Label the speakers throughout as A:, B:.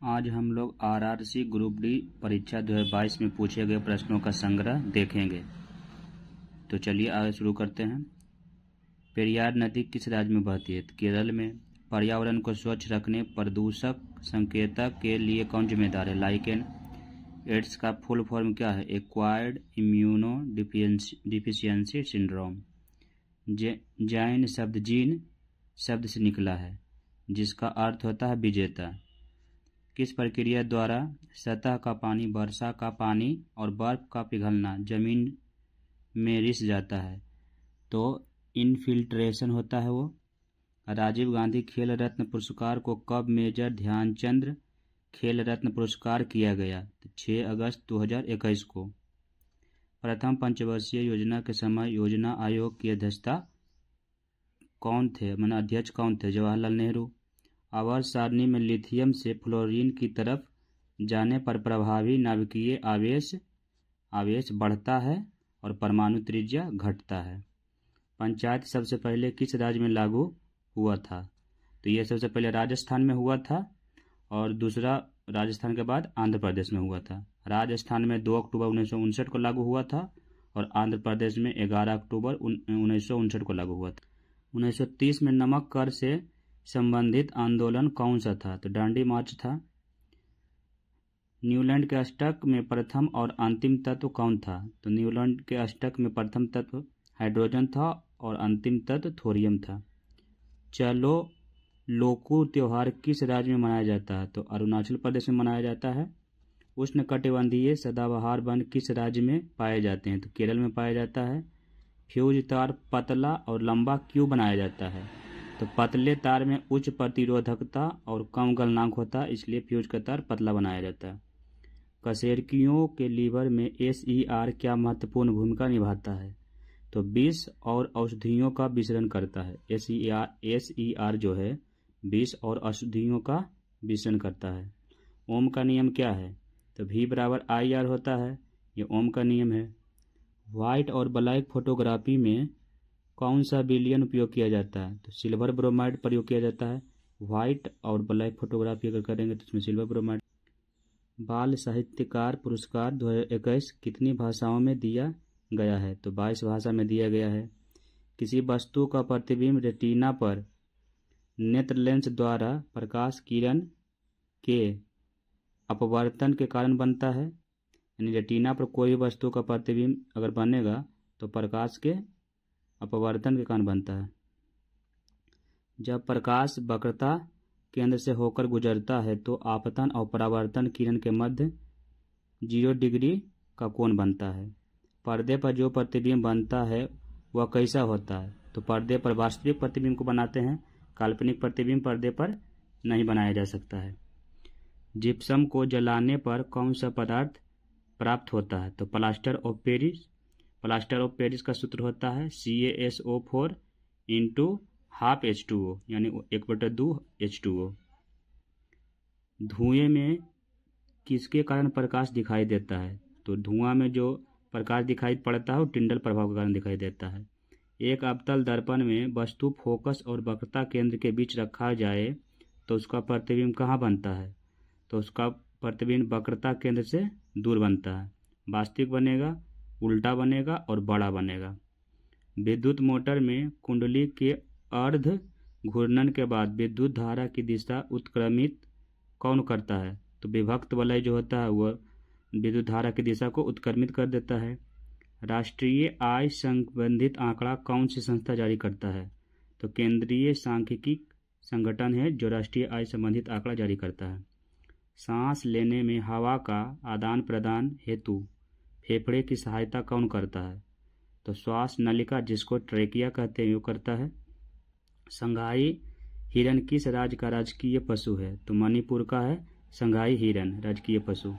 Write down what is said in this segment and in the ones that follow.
A: आज हम लोग आरआरसी ग्रुप डी परीक्षा 2022 में पूछे गए प्रश्नों का संग्रह देखेंगे। तो चलिए आगे शुरू करते हैं। पेरियार नदी किस राज्य में बहती है? केरल में। पर्यावरण को स्वच्छ रखने प्रदूषक संकेतक के लिए कौन जिम्मेदार है? लाइकेन। एड्स का फुल फॉर्म क्या है? Acquired immuno deficiency syndrome. Jain शब्द जीन शब्द से निकला है जिसका अर्थ होता है विजेता। किस प्रक्रिया द्वारा सतह का पानी, वर्षा का पानी और बर्फ का पिघलना जमीन में रिस जाता है? तो इनफिल्ट्रेशन होता है वो। राजीव गांधी खेल रत्न पुरस्कार को कब मेजर ध्यानचंद खेल रत्न पुरस्कार किया गया? तो 6 अगस्त 2021 को। प्रथम पंचवर्षीय योजना के समय योजना आयोग की अध्यक्षता कौन थे? अध्यक्ष कौन थे? जवाहरलाल नेहरू। आवर्त सारणी में लिथियम से फ्लोरीन की तरफ जाने पर प्रभावी नाभिकीय आवेश बढ़ता है और परमाणु त्रिज्या घटता है। पंचायत सबसे पहले किस राज्य में लागू हुआ था? तो यह सबसे पहले राजस्थान में हुआ था और दूसरा राजस्थान के बाद आंध्र प्रदेश में हुआ था। राजस्थान में 2 अक्टूबर 1959 को लागू हुआ था और आंध्र प्रदेश में 11 अक्टूबर 1959 को लागू हुआ था। 1930 में नमक कर से संबंधित आंदोलन कौन सा था? तो डांडी मार्च था। न्यूलैंड के अष्टक में प्रथम और अंतिम तत्व कौन था? तो न्यूलैंड के अष्टक में प्रथम तत्व हाइड्रोजन था और अंतिम तत्व थोरियम था। चलो लोकू त्योहार किस राज्य में मनाया जाता है? तो अरुणाचल प्रदेश में मनाया जाता है। उष्णकटिबंधीय सदाबहार वन किस राज्य में पाए जाते हैं? तो केरल में पाया जाता है। फ्यूज तार पतला और लंबा क्यों बनाया जाता है? तो पतले तार में उच्च प्रतिरोधकता और कम गलनांक होता है, इसलिए फ्यूज का तार पतला बनाया जाता है। कशेरुकियों के लीवर में SER क्या महत्वपूर्ण भूमिका निभाता है? तो विष और औषधियों का मिश्रण करता है। SER जो है विष और औषधियों का मिश्रण करता है। ओम का नियम क्या है? तो V = IR होता है, ये ओम का नियम है। व्हाइट और ब्लैक फोटोग्राफी में कौन सा विलयन उपयोग किया जाता है? तो सिल्वर ब्रोमाइड प्रयोग किया जाता है। व्हाइट और ब्लैक फोटोग्राफी अगर करेंगे तो इसमें सिल्वर ब्रोमाइड। बाल साहित्यकार पुरस्कार 2021 कितनी भाषाओं में दिया गया है? तो 22 भाषा में दिया गया है। किसी वस्तु का प्रतिबिंब रेटिना पर नेत्र लेंस द्वारा प्रकाश किरण के अपवर्तन के कारण बनता है। यानी रेटिना पर कोई वस्तु का प्रतिबिंब अगर बनेगा तो प्रकाश के अपवर्तन के कारण बनता है। जब प्रकाश वक्रता केंद्र से होकर गुजरता है तो आपतन और परावर्तन किरण के मध्य 0 डिग्री का कोण बनता है। पर्दे पर जो प्रतिबिंब बनता है वह कैसा होता है? तो पर्दे पर वास्तविक प्रतिबिंब को बनाते हैं, काल्पनिक प्रतिबिंब पर्दे पर नहीं बनाया जा सकता है। जिप्सम को जलाने पर कौन सा पदार्थ प्राप्त होता है? तो plaster of Paris. Plaster of Paris का सूत्र होता है CaSO4 × ½ H2O यानी 1/2 H2O। धुएं में किसके कारण प्रकाश दिखाई देता है? तो धुआं में जो प्रकाश दिखाई पड़ता है वो टिंडल प्रभाव के कारण दिखाई देता है। एक अवतल दर्पण में वस्तु फोकस और वक्रता केंद्र के बीच रखा जाए तो उसका प्रतिबिंब कहाँ बनता है? तो उसका प्रतिबिंब वक्रता केंद्र से दूर बनता है। वास्तविक बनेगा, उल्टा बनेगा और बड़ा बनेगा। विद्युत मोटर में कुंडली के अर्ध घूर्णन के बाद विद्युत धारा की दिशा उत्क्रमित कौन करता है? तो विभक्त वलय जो होता है वह विद्युत धारा की दिशा को उत्क्रमित कर देता है। राष्ट्रीय आय संबंधित आंकड़ा कौन सी संस्था जारी करता है? तो केंद्रीय सांख्यिकी संगठन है जो राष्ट्रीय आय संबंधित आंकड़ा जारी करता है। सांस लेने में हवा का आदान प्रदान हेतु फेफड़े की सहायता कौन करता है? तो श्वास नलिका जिसको ट्रेकिया कहते हैं वो करता है। संघाई हिरन किस राज्य का राजकीय पशु है? तो मणिपुर का है संघाई हिरन राजकीय पशु।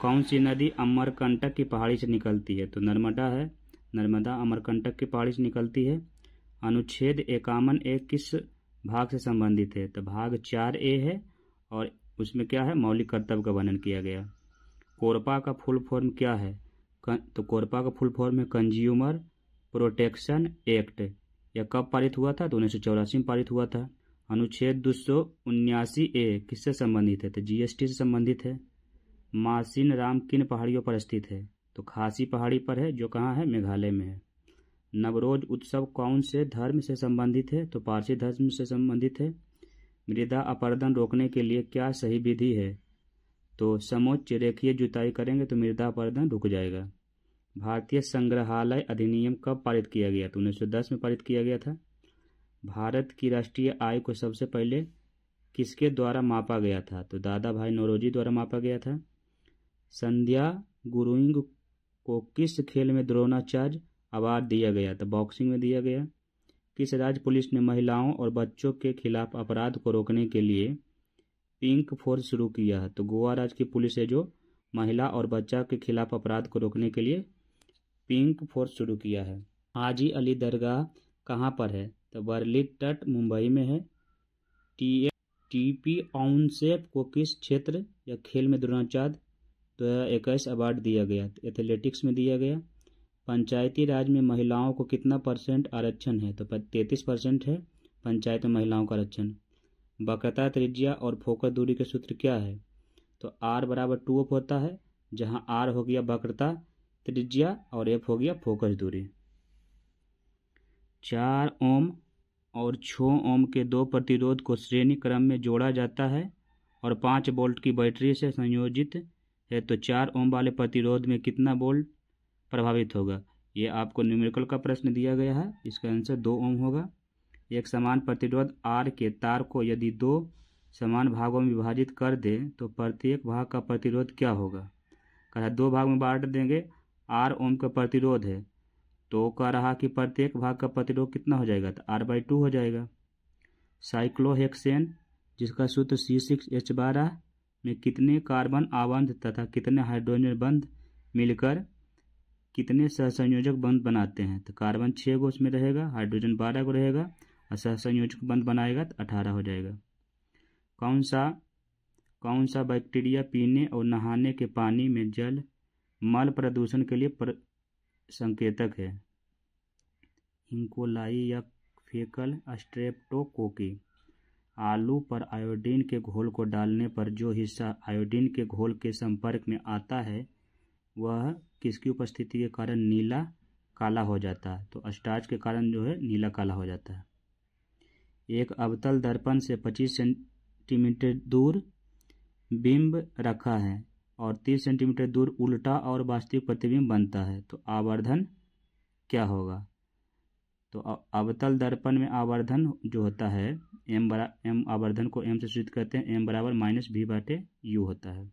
A: कौन सी नदी अमरकंटक की पहाड़ी से निकलती है? तो नर्मदा है, नर्मदा अमरकंटक की पहाड़ी से निकलती है। अनुच्छेद 51A किस भाग से संबंधित है? तो भाग 4A है और उसमें क्या है? मौलिक कर्तव्य का वर्णन किया गया। कोरपा का फुल फॉर्म क्या है? तो कोरपा का फुल फॉर्म है कंज्यूमर प्रोटेक्शन एक्ट। यह कब पारित हुआ था? तो 1984 में पारित हुआ था। अनुच्छेद 279A किससे संबंधित है? तो जीएसटी से संबंधित है। मासिन राम किन पहाड़ियों पर स्थित है? तो खासी पहाड़ी पर है, जो कहाँ है? मेघालय में है। नवरोज उत्सव कौन से धर्म से संबंधित है? तो पारसी धर्म से संबंधित है। मृदा अपरदन रोकने के लिए क्या सही विधि है? तो समोच्च रेखीय जुताई करेंगे तो मृदा अपरदन रुक जाएगा। भारतीय संग्रहालय अधिनियम कब पारित किया गया? तो 1910 में पारित किया गया था। भारत की राष्ट्रीय आय को सबसे पहले किसके द्वारा मापा गया था? तो दादा भाई नौरोजी द्वारा मापा गया था। संध्या गुरुइंग को किस खेल में द्रोणाचार्य अवार्ड दिया गया? तो बॉक्सिंग में दिया गया। किस राज्य पुलिस ने महिलाओं और बच्चों के खिलाफ अपराध को रोकने के लिए पिंक फोर्स शुरू किया है? तो गोवा राज्य की पुलिस है जो महिला और बच्चा के खिलाफ अपराध को रोकने के लिए पिंक फोर्स शुरू किया है। हाजी अली दरगाह कहाँ पर है? तो वर्ली तट मुंबई में है। टीपी आउनसेप को किस क्षेत्र या खेल में द्रोणाचार्य 2021 अवार्ड दिया गया? एथलेटिक्स में दिया गया। पंचायती राज में महिलाओं को कितना % आरक्षण है? तो 33% है पंचायत में महिलाओं का आरक्षण। वक्रता त्रिज्या और फोकस दूरी के सूत्र क्या है? तो R बराबर 2F होता है, जहां R हो गया वक्रता त्रिज्या और F हो गया फोकस दूरी। 4 ओम और 6 ओम के दो प्रतिरोध को श्रेणी क्रम में जोड़ा जाता है और 5 वोल्ट की बैटरी से संयोजित है, तो 4 ओम वाले प्रतिरोध में कितना वोल्ट प्रभावित होगा? ये आपको न्यूमेरिकल का प्रश्न दिया गया है। इसका आंसर 2 ओम होगा। एक समान प्रतिरोध R के तार को यदि 2 समान भागों में विभाजित कर दें तो प्रत्येक भाग का प्रतिरोध क्या होगा? कहा 2 भाग में बांट देंगे, R ओम का प्रतिरोध है, तो कह रहा कि प्रत्येक भाग का प्रतिरोध कितना हो जाएगा? तो R/2 हो जाएगा। साइक्लोहेक्सेन जिसका सूत्र C6H12 में कितने कार्बन आबंध तथा कितने हाइड्रोजन बंध मिलकर कितने सहसंयोजक बंध बनाते हैं? तो कार्बन 6 गो उसमें रहेगा, हाइड्रोजन 12 गो रहेगा और सहसंयोजक बंध बनाएगा तो 18 हो जाएगा। कौन सा बैक्टीरिया पीने और नहाने के पानी में जल मल प्रदूषण के लिए संकेतक है? इंकोलाई या फेकल स्ट्रेप्टोकोकी। आलू पर आयोडीन के घोल को डालने पर जो हिस्सा आयोडीन के घोल के संपर्क में आता है वह किसकी उपस्थिति के कारण नीला काला हो जाता है? तो स्टार्च के कारण जो है नीला काला हो जाता है। एक अवतल दर्पण से 25 सेंटीमीटर दूर बिंब रखा है और 30 सेंटीमीटर दूर उल्टा और वास्तविक प्रतिबिंब बनता है, तो आवर्धन क्या होगा? तो अवतल दर्पण में आवर्धन जो होता है m आवर्धन को m से सूचित करते हैं, m बराबर -v/u होता है।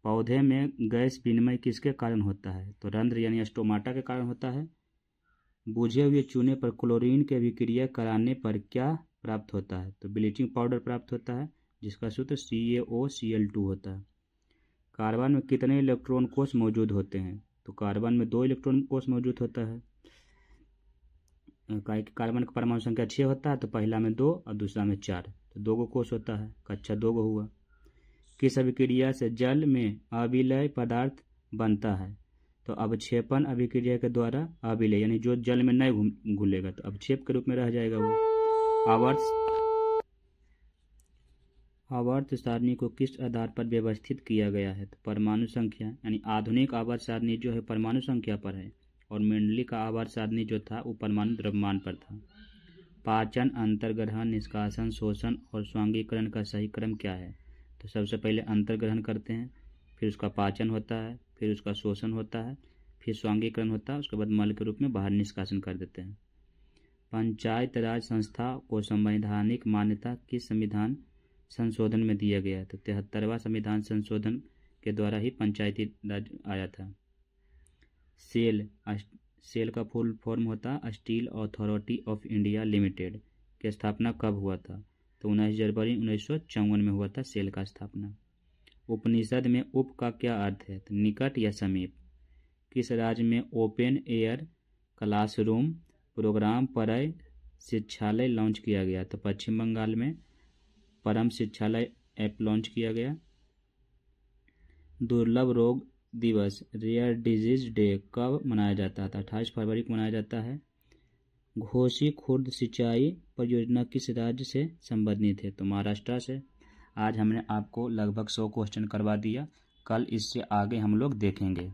A: पौधे में गैस विनिमय किसके कारण होता है? तो रंध्र यानी स्टोमाटा के कारण होता है। बुझे हुए चूने पर क्लोरीन की अभिक्रिया कराने पर क्या प्राप्त होता है? तो ब्लीचिंग पाउडर प्राप्त होता है, जिसका सूत्र CaOCl2 होता है। कार्बन में कितने इलेक्ट्रॉन कोष मौजूद होते हैं? तो कार्बन में 2 इलेक्ट्रॉन कोष मौजूद होता है। कार्बन का परमाणु संख्या 6 होता है, तो पहला में 2 और दूसरा में 4, तो 2 गो कोष होता है। कक्षा 2 गो हुआ। किस अभिक्रिया से जल में अविलय पदार्थ बनता है? तो अवक्षेपण अभिक्रिया के द्वारा अविलय यानी जो जल में नहीं घुलेगा तो अवक्षेप के रूप में रह जाएगा वो। आवर्त सारणी को किस आधार पर व्यवस्थित किया गया है? तो परमाणु संख्या यानी आधुनिक आवर्त सारणी जो है परमाणु संख्या पर है और मेंडली का आवर्त सारणी जो था वो परमाणु द्रव्यमान पर था। पाचन, अंतर्ग्रहण, निष्कासन, शोषण और स्वांगीकरण का सही क्रम क्या है? तो सबसे पहले अंतर्ग्रहण करते हैं, फिर उसका पाचन होता है, फिर उसका शोषण होता है, फिर स्वांगीकरण होता है, उसके बाद मल के रूप में बाहर निष्कासन कर देते हैं। पंचायत राज संस्था को संवैधानिक मान्यता किस संविधान संशोधन में दिया गया है? तो 73वां संविधान संशोधन के द्वारा ही पंचायती राज आया था। सेल का फुल फॉर्म होता steel authority of India limited की स्थापना कब हुआ था? तो 19 जनवरी 1954 में हुआ था सेल का स्थापना। उपनिषद में उप का क्या अर्थ है? तो निकट या समीप। किस राज्य में ओपन एयर क्लासरूम प्रोग्राम परय शिक्षालय लॉन्च किया गया? तो पश्चिम बंगाल में परम शिक्षालय ऐप लॉन्च किया गया। दुर्लभ रोग दिवस रेयर डिजीज डे कब मनाया जाता है? 28 फरवरी को मनाया जाता है। घोसी खुर्द सिंचाई परियोजना किस राज्य से संबंधित है? तो महाराष्ट्र से। आज हमने आपको लगभग 100 क्वेश्चन करवा दिया, कल इससे आगे हम लोग देखेंगे।